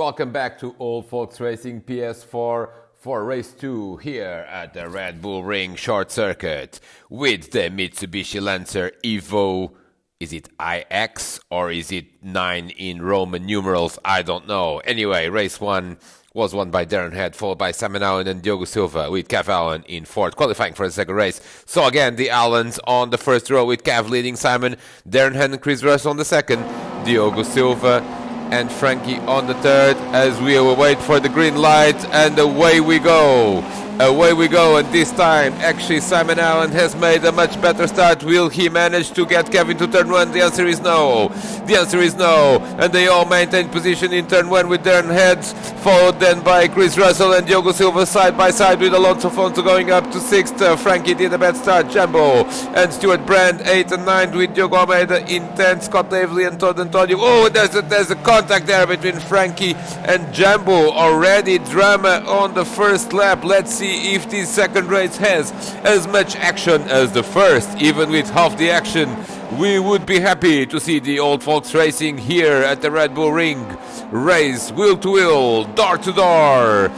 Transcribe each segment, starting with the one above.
welcome back to Old Folks Racing PS4 for race 2 here at the Red Bull Ring Short Circuit with the Mitsubishi Lancer Evo. Is it IX or is it 9 in Roman numerals? I don't know. Anyway, race 1 was won by Darren Head, followed by Simon Allen and Diogo Silva, with Cav Allen in fourth, qualifying for the second race. So again, the Allens on the first row with Cav leading Simon, Darren Head and Chris Russell on the second, Diogo Silva and Frankie on the third, as we await for the green light, and away we go. Away we go, and this time, actually, Simon Allen has made a much better start. Will he manage to get Kevin to turn 1? The answer is no. The answer is no. And they all maintain position in turn 1 with Darren Head, followed then by Chris Russell and Diogo Silva side by side with Alonso Fonto going up to 6th. Frankie did a bad start. Jambo and Stuart Brand 8 and 9 with Diogo Almeida in 10th. Scott Davely and Todd Antonio. Oh, there's a contact there between Frankie and Jambo. Already drama on the first lap. Let's see if this second race has as much action as the first. Even with half the action, we would be happy to see the Old Folks Racing here at the Red Bull Ring. Race wheel to wheel, door to door,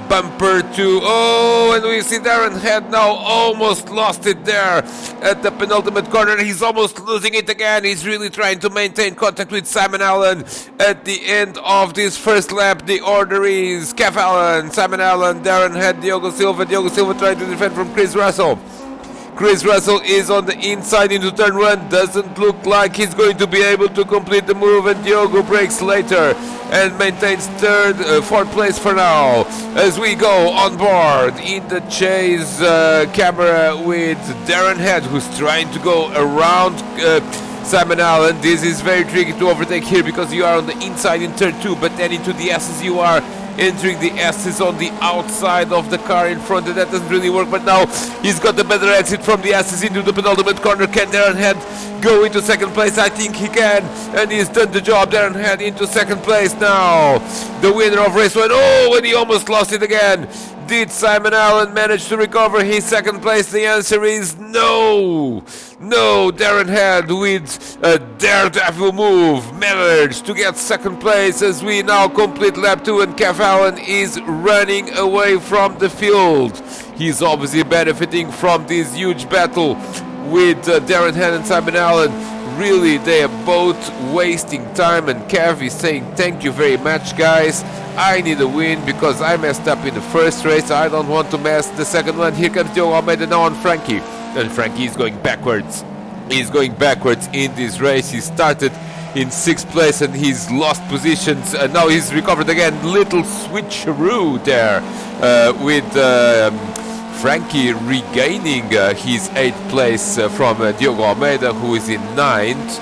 bumper to... Oh, and we see Darren Head now almost lost it there at the penultimate corner. He's almost losing it again. He's really trying to maintain contact with Simon Allen at the end of this first lap. The order is Cav Allen, Simon Allen, Darren Head, Diogo Silva. Diogo Silva trying to defend from Chris Russell. Chris Russell is on the inside into turn 1. Doesn't look like he's going to be able to complete the move, and Diogo breaks later and maintains fourth place for now. As we go on board in the chase camera with Darren Head, who's trying to go around Simon Allen. This is very tricky to overtake here because you are on the inside in turn 2, but then into the S's you are entering the S's on the outside of the car in front, and that doesn't really work. But now he's got a better exit from the S's into the penultimate corner. Can Darren Head go into second place? I think he can, and he's done the job. Darren Head into second place now, the winner of race 1. Oh, and he almost lost it again. Did Simon Allen manage to recover his second place? The answer is no. No, Darren Head with a daredevil move managed to get second place as we now complete lap 2, and Cav Allen is running away from the field. He's obviously benefiting from this huge battle with Darren Head and Simon Allen. Really, they are both wasting time, and Cav is saying thank you very much, guys. I need a win because I messed up in the first race. I don't want to mess the second one. Here comes Diogo Almeida now on Frankie, and Frankie is going backwards. He's going backwards in this race. He started in 6th place and he's lost positions. Now he's recovered again. Little switcheroo there with Frankie regaining his 8th place from Diogo Almeida, who is in 9th.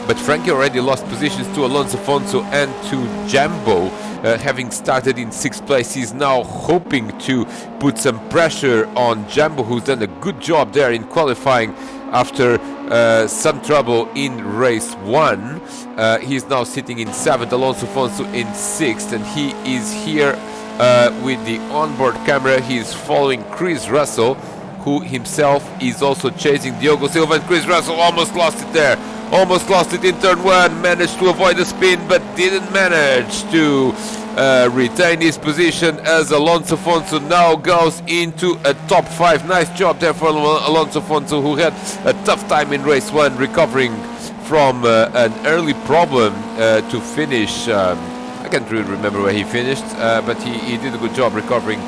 But Frankie already lost positions to Alonso Fonso and to Jambo. Having started in 6th place, he's now hoping to put some pressure on Jambo, who's done a good job there in qualifying after some trouble in race 1. He's now sitting in 7th, Alonso Fonso in 6th, and he is here with the onboard camera. He's following Chris Russell, who himself is also chasing Diogo Silva, and Chris Russell almost lost it there. Almost lost it in turn 1, managed to avoid the spin, but didn't manage to retain his position as Alonso Fonso now goes into a top 5. Nice job there for Alonso Fonso, who had a tough time in race 1, recovering from an early problem to finish. I can't really remember where he finished, but he did a good job recovering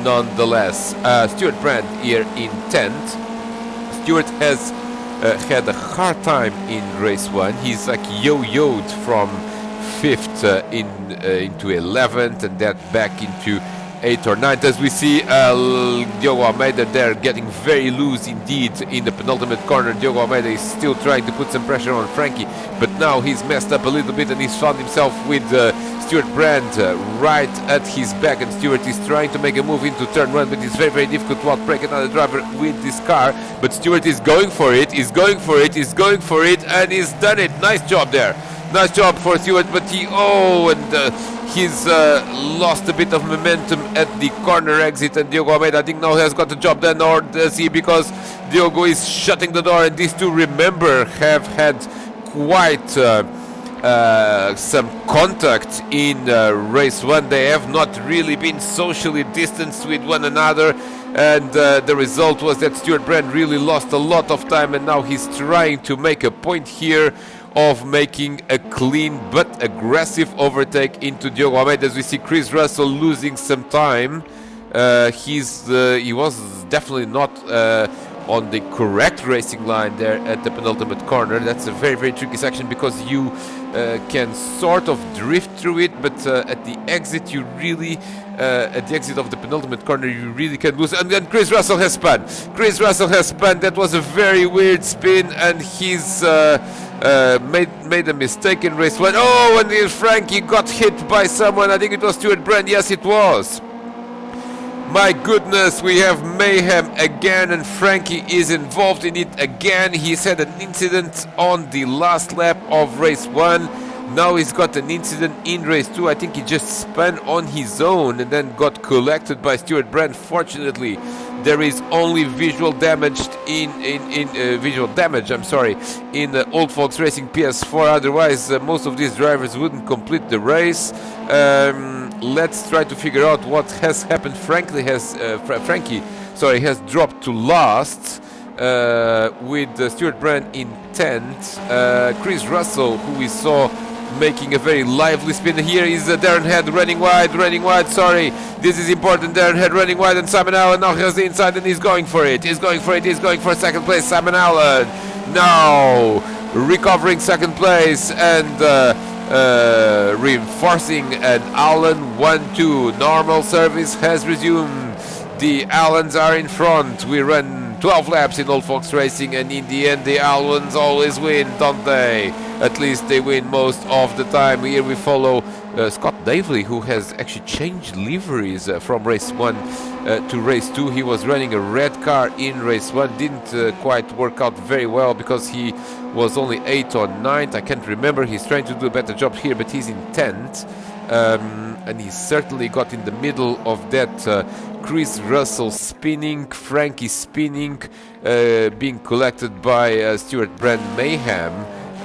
nonetheless. Stuart Brand here in 10th. Stuart has had a hard time in race 1. He's like yo-yoed from 5th into 11th and then back into 8th or 9th, as we see Diogo Almeida there getting very loose indeed in the penultimate corner. Diogo Almeida is still trying to put some pressure on Frankie, but now he's messed up a little bit and he's found himself with Stuart Brand right at his back, and Stuart is trying to make a move into turn 1, but it's very, very difficult to outbrake another driver with this car. But Stuart is going for it, he's going for it, and he's done it. Nice job there. Nice job for Stuart, but he's lost a bit of momentum at the corner exit, and Diogo Almeida I think now has got the job done, or does he? Because Diogo is shutting the door, and these two, remember, have had quite some contact in race 1. They have not really been socially distanced with one another, and the result was that Stuart Brand really lost a lot of time, and now he's trying to make a point here of making a clean but aggressive overtake into Diogo Almeida. As we see Chris Russell losing some time. He was definitely not on the correct racing line there at the penultimate corner. That's a very, very tricky section because you can sort of drift through it, but at the exit you really, at the exit of the penultimate corner, you really can lose. And then Chris Russell has spun. Chris Russell has spun. That was a very weird spin, and he's made a mistake in race 1. Oh, and Frankie got hit by someone. I think it was Stuart Brand. Yes, it was. My goodness, we have mayhem again, and Frankie is involved in it again. He's had an incident on the last lap of race 1. Now he's got an incident in race 2. I think he just spun on his own and then got collected by Stuart Brand. Fortunately, there is only visual damage in Old Folks Racing PS4. Otherwise, most of these drivers wouldn't complete the race. Let's try to figure out what has happened. Frankie has dropped to last with Stuart Brand in 10th. Chris Russell, who we saw making a very lively spin. Here is Darren Head running wide, sorry. This is important. Darren Head running wide, and Simon Allen now has the inside, and he's going for it. He's going for second place. Simon Allen now recovering second place and reinforcing an Allen 1-2. Normal service has resumed. The Allens are in front. We run 12 laps in Old Folks Racing, and in the end the Allens always win, don't they? At least they win most of the time. Here we follow Scott Davely, who has actually changed liveries from race 1 to race 2. He was running a red car in race 1. Didn't quite work out very well because he was only 8th or 9th. I can't remember. He's trying to do a better job here, but he's in 10th. And he certainly got in the middle of that. Chris Russell spinning, Frankie spinning, being collected by Stuart Brand mayhem.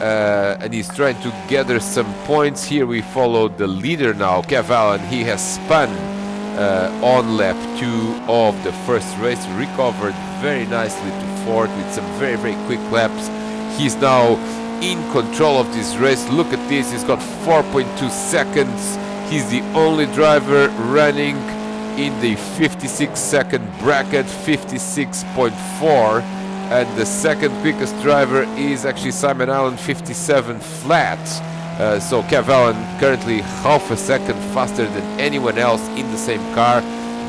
And he's trying to gather some points. Here we follow the leader now, Kev Allen. He has spun on lap 2 of the first race, recovered very nicely to 4th with some very, very quick laps. He's now in control of this race. Look at this, he's got 4.2 seconds. He's the only driver running in the 56-second bracket, 56.4. And the second quickest driver is actually Simon Allen, 57 flat. So Kev Allen currently half a second faster than anyone else in the same car.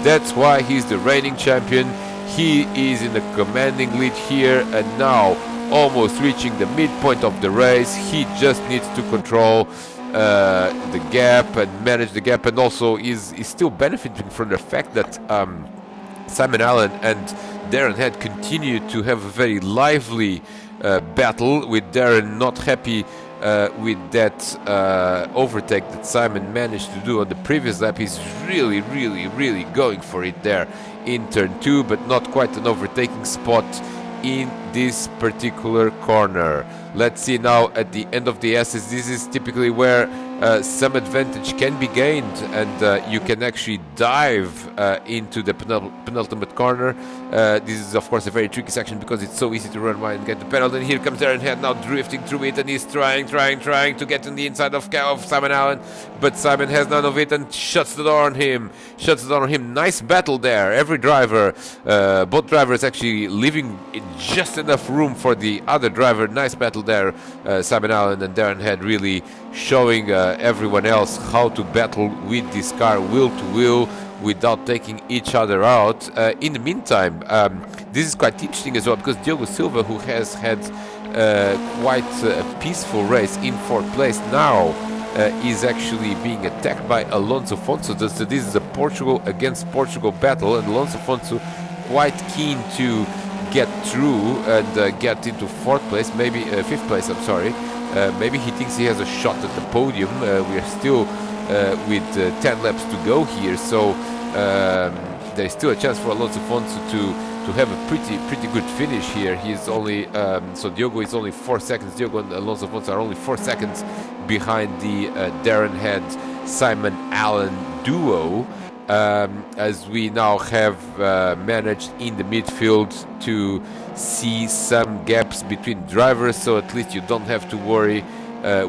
That's why he's the reigning champion. He is in a commanding lead here, and now almost reaching the midpoint of the race. He just needs to control the gap and manage the gap, and also is still benefiting from the fact that Simon Allen and Darren Head continue to have a very lively battle, with Darren not happy with that overtake that Simon managed to do on the previous lap. He's really going for it there in turn 2, but not quite an overtaking spot in this particular corner. Let's see now at the end of the S's. This is typically where some advantage can be gained, and you can actually dive into the penultimate corner. This is of course a very tricky section because it's so easy to run wide and get the penalty. And here comes Darren Head now drifting through it, and he's trying to get on the inside of Simon Allen, but Simon has none of it and shuts the door on him. Nice battle there. Every driver, both drivers actually leaving just enough room for the other driver. Nice battle there. Simon Allen and Darren Head really showing everyone else how to battle with this car wheel to wheel without taking each other out. In the meantime, this is quite interesting as well, because Diogo Silva, who has had quite a peaceful race in 4th place, now is actually being attacked by Alonso Fonso. So this is a Portugal against Portugal battle, and Alonso Fonso quite keen to get through and get into 4th place, maybe 5th place, I'm sorry. Maybe he thinks he has a shot at the podium. We are still with 10 laps to go here, so there is still a chance for Alonso Fonso to have a pretty good finish here. He's only so Diogo is only 4 seconds. Diogo and Alonso Fonso are only 4 seconds behind the Darren Head Simon Allen duo. As we now have managed in the midfield to see some gaps between drivers, so at least you don't have to worry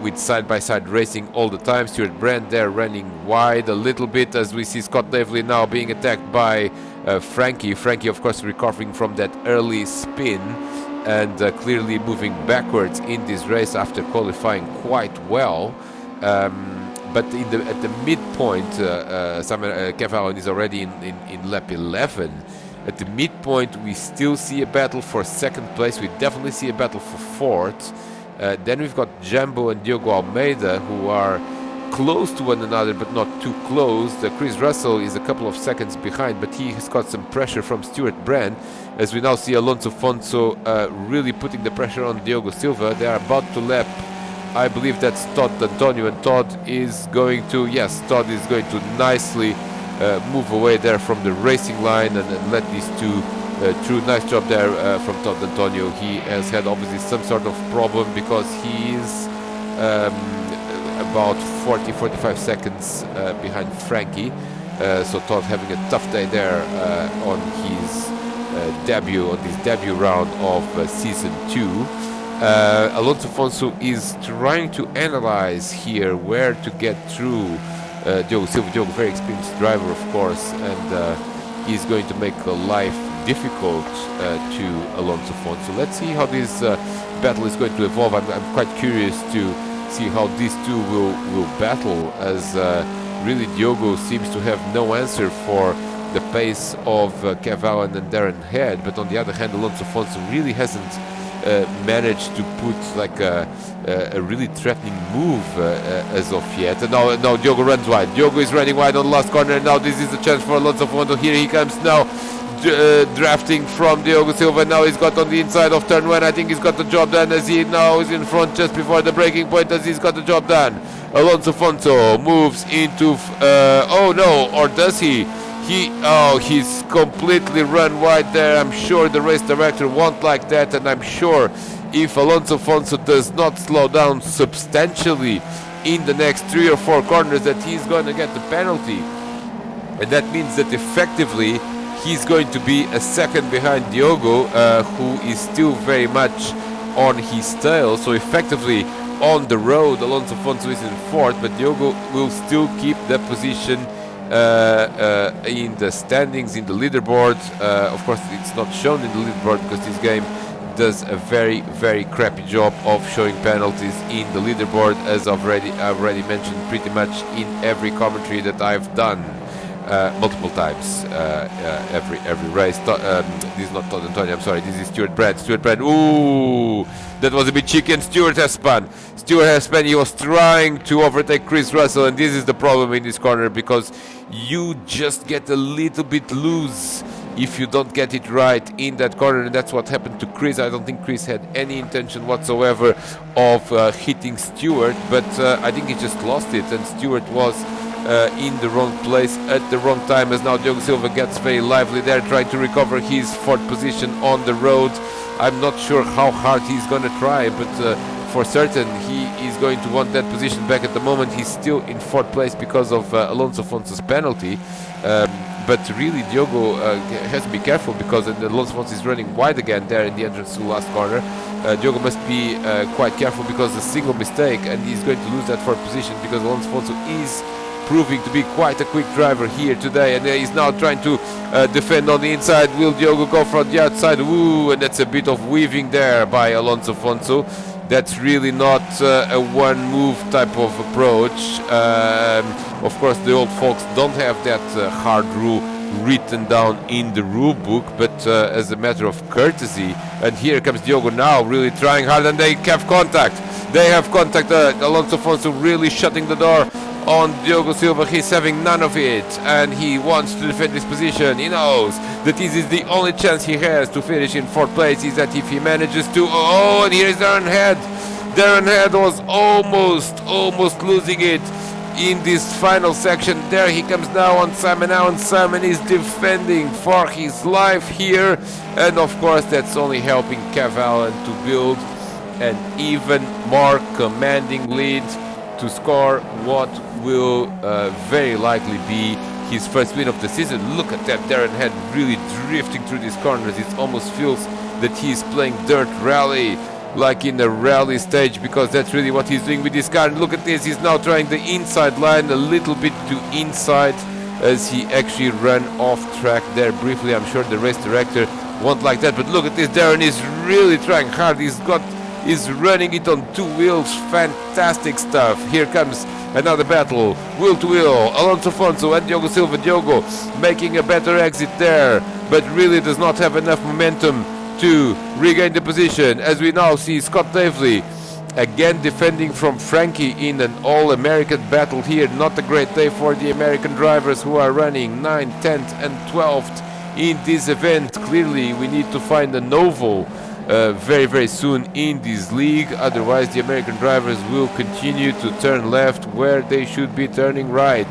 with side-by-side racing all the time. Stuart Brand there running wide a little bit, as we see Scott Davely now being attacked by Frankie. Frankie, of course, recovering from that early spin and clearly moving backwards in this race after qualifying quite well. But at the midpoint, Kev Allen is already in lap 11. At the midpoint, we still see a battle for second place. We definitely see a battle for fourth. Then we've got Jambo and Diogo Almeida, who are close to one another, but not too close. Chris Russell is a couple of seconds behind, but he has got some pressure from Stuart Brand, as we now see Alonso Fonso really putting the pressure on Diogo Silva. They are about to lap, I believe that's Todd Antonio, and Todd is going to nicely move away there from the racing line and let these two through. Nice job there from Todd Antonio. He has had obviously some sort of problem because he is about 40-45 seconds behind Frankie. So Todd having a tough day there on his debut round of season 2. Alonso Fonso is trying to analyze here where to get through Diogo Silva. Diogo, very experienced driver, of course, and he's going to make life difficult to Alonso Fonso. Let's see how this battle is going to evolve. I'm quite curious to see how these two will battle, as really Diogo seems to have no answer for the pace of Kev Allen and Darren Head, but on the other hand, Alonso Fonso really hasn't managed to put like a really threatening move as of yet. And now Diogo runs wide. Diogo is running wide on the last corner, and now this is a chance for Alonso Fonso. Here he comes now, drafting from Diogo Silva. Now he's got on the inside of turn 1. I think he's got the job done, as he now is in front just before the breaking point, as he's got the job done. Alonso Fonso moves into oh no, or does he? He's completely run wide there. I'm sure the race director won't like that, and I'm sure if Alonso Fonso does not slow down substantially in the next 3 or 4 corners, that he's going to get the penalty. And that means that effectively he's going to be a second behind Diogo, who is still very much on his tail. So effectively on the road, Alonso Fonso is in 4th, but Diogo will still keep that position in the standings, in the leaderboard. Of course, it's not shown in the leaderboard because this game does a very crappy job of showing penalties in the leaderboard, as I've already mentioned pretty much in every commentary that I've done multiple times every race. This is not Todd Antonio, I'm sorry, this is Stuart Brand. Ooh, that was a bit cheeky, and Stuart has spun. He was trying to overtake Chris Russell, and this is the problem in this corner, because you just get a little bit loose if you don't get it right in that corner, and that's what happened to Chris. I don't think Chris had any intention whatsoever of hitting Stuart, but I think he just lost it, and Stuart was in the wrong place at the wrong time, as now Diogo Silva gets very lively there, trying to recover his 4th position on the road. I'm not sure how hard he's going to try, but for certain he is going to want that position back. At the moment he's still in 4th place because of Alonso Fonso's penalty, but really Diogo has to be careful, because Alonso Fonso is running wide again there in the entrance to the last corner. Diogo must be quite careful, because a single mistake and he's going to lose that 4th position, because Alonso Fonso is proving to be quite a quick driver here today, and he's now trying to defend on the inside. Will Diogo go from the outside? Ooh, and that's a bit of weaving there by Alonso Fonso. That's really not a one move type of approach. Of course, the old folks don't have that hard rule written down in the rule book, but as a matter of courtesy. And here comes Diogo now, really trying hard, and they have contact. Alonso Fonso really shutting the door on Diogo Silva. He's having none of it, and he wants to defend his position. He knows that this is the only chance he has to finish in 4th place, is that if he manages to... Oh, and here is Darren Head. Darren Head was almost losing it in this final section. There he comes now on Simon. Now and Simon is defending for his life here, and of course that's only helping Kev Allen to build an even more commanding lead to score what will very likely be his first win of the season. Look at that, Darren Head really drifting through these corners. It almost feels that he's playing dirt rally, like in a rally stage, because that's really what he's doing with this car. And look at this, he's now trying the inside line a little bit to inside as he actually ran off track there briefly. I'm sure the race director won't like that, but look at this, Darren is really trying hard. He's running it on two wheels. Fantastic stuff. Here comes another battle, wheel to wheel. Alonso Afonso and Diogo Silva. Diogo making a better exit there, but really does not have enough momentum to regain the position, as we now see Scott Davely again defending from Frankie in an all-American battle here. Not a great day for the American drivers who are running 9th, 10th and 12th in this event. Clearly we need to find a novel very, very soon in this league, otherwise the American drivers will continue to turn left where they should be turning right.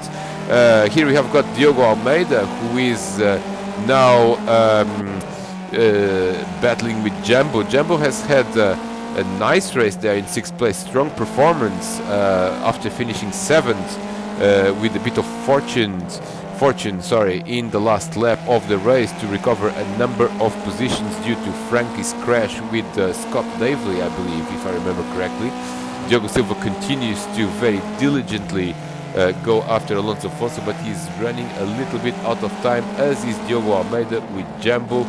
Here we have got Diogo Almeida, who is now battling with Jambo. Jambo has had a nice race there in 6th place, strong performance after finishing 7th with a bit of fortune in the last lap of the race to recover a number of positions due to Frankie's crash with Scott Davely, I believe, if I remember correctly. Diogo Silva continues to very diligently go after Alonso Afonso, but he's running a little bit out of time, as is Diogo Almeida with Jambo.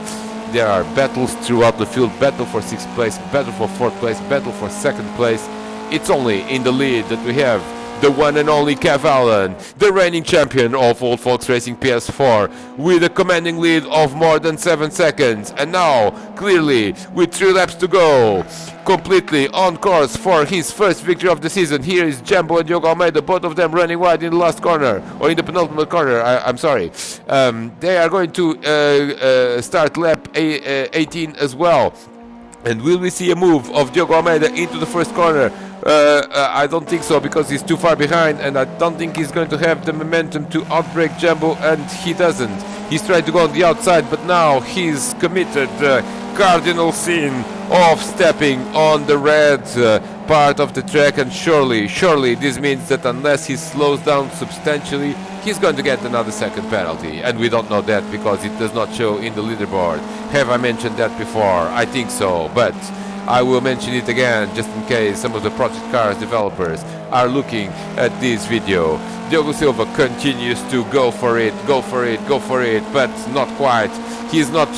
There are battles throughout the field, battle for 6th place, battle for 4th place, battle for 2nd place. It's only in the lead that we have the one and only Kev Allen, the reigning champion of Old Folks Racing PS4, with a commanding lead of more than 7 seconds. And now, clearly, with 3 laps to go, completely on course for his first victory of the season. Here is Jambo and Diogo Almeida, both of them running wide in the last corner, or in the penultimate corner, I'm sorry. They are going to start lap 18 as well. And will we see a move of Diogo Almeida into the first corner? I don't think so, because he's too far behind, and I don't think he's going to have the momentum to outbrake Jambo, and he doesn't. He's trying to go on the outside, but now he's committed the cardinal sin of stepping on the red part of the track, and surely this means that unless he slows down substantially, he's going to get another second penalty, and we don't know that because it does not show in the leaderboard. Have I mentioned that before? I think so, but I will mention it again just in case some of the Project Cars developers are looking at this video. Diogo Silva continues to go for it, but not quite. He's not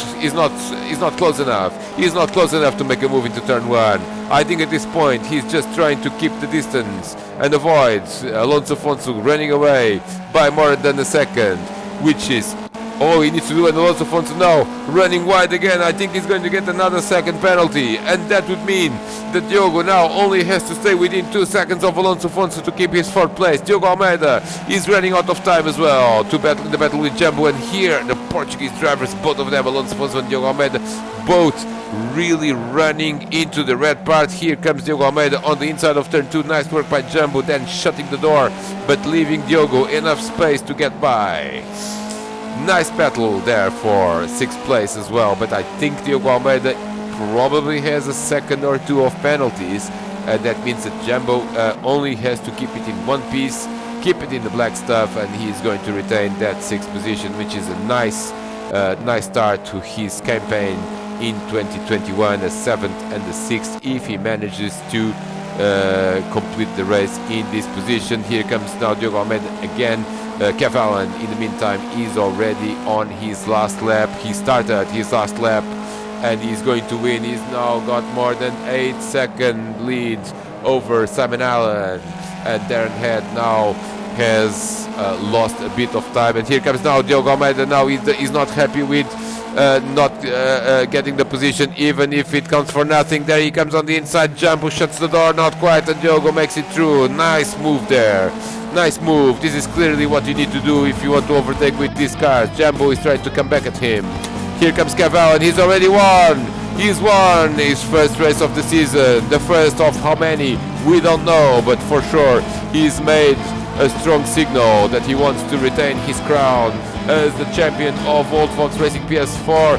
close enough. He's not close enough to make a move into turn 1. I think at this point he's just trying to keep the distance and avoid Alonso Afonso running away by more than a second, which is all he needs to do. And Alonso Afonso now running wide again. I think he's going to get another second penalty, and that would mean that Diogo now only has to stay within 2 seconds of Alonso Afonso to keep his 4th place. Diogo Almeida is running out of time as well to battle in the battle with Jambo, and here the Portuguese drivers, both of them, Alonso Afonso and Diogo Almeida, both really running into the red part. Here comes Diogo Almeida on the inside of turn 2. Nice work by Jambo, then shutting the door, but leaving Diogo enough space to get by. Nice battle there for 6th place as well, but I think Diogo Almeida probably has a second or 2 of penalties, and that means that Jambo only has to keep it in one piece, keep it in the black stuff, and he's going to retain that 6th position, which is a nice start to his campaign in 2021, a 7th and a 6th if he manages to complete the race in this position. Here comes now Diogo Almeida again. Kev Allen, in the meantime, is already on his last lap. He started his last lap and he's going to win. He's now got more than 8-second lead over Simon Allen, and Darren Head now has lost a bit of time. And here comes now Diogo Almeida. Now he's not happy with not getting the position, even if it counts for nothing. There he comes on the inside. Jambo shuts the door, not quite, and Diogo makes it through. Nice move there. Nice move. This is clearly what you need to do if you want to overtake with these cars. Jambo is trying to come back at him. Here comes Kev Allen. He's already won. He's won his first race of the season. The first of how many? We don't know, but for sure he's made a strong signal that he wants to retain his crown as the champion of Old Fox Racing PS4.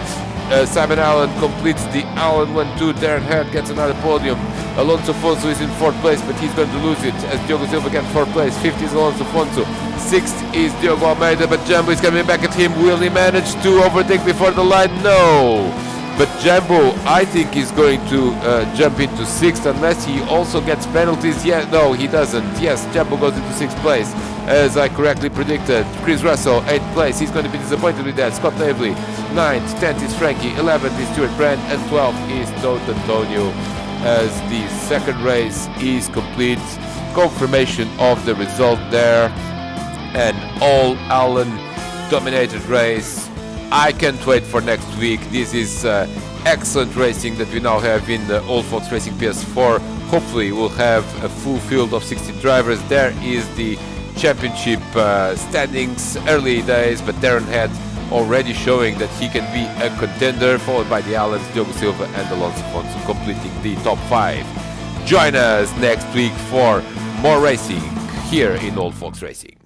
Simon Allen completes the Allen 1-2. Darren Head gets another podium. Alonso Fonso is in 4th place, but he's going to lose it as Diogo Silva gets 4th place. 5th is Alonso Fonso. 6th is Diogo Almeida, but Jumbo is coming back at him. Will he manage to overtake before the line? No! But Jumbo, I think, is going to jump into 6th unless he also gets penalties. Yeah, no, he doesn't. Yes, Jumbo goes into 6th place, as I correctly predicted. Chris Russell, 8th place. He's going to be disappointed with that. Scott Navely, 9th. 10th is Frankie. 11th is Stuart Brand. And 12th is Toto Antonio, as the second race is complete. Confirmation of the result there. An all-Allen dominated race. I can't wait for next week. This is excellent racing that we now have in the Old Fox Racing PS4. Hopefully we'll have a full field of 16 drivers. There is the championship standings, early days, but Darren Head already showing that he can be a contender, followed by the Allens, Diogo Silva and Alonso Fonso completing the top 5. Join us next week for more racing here in Old Fox Racing.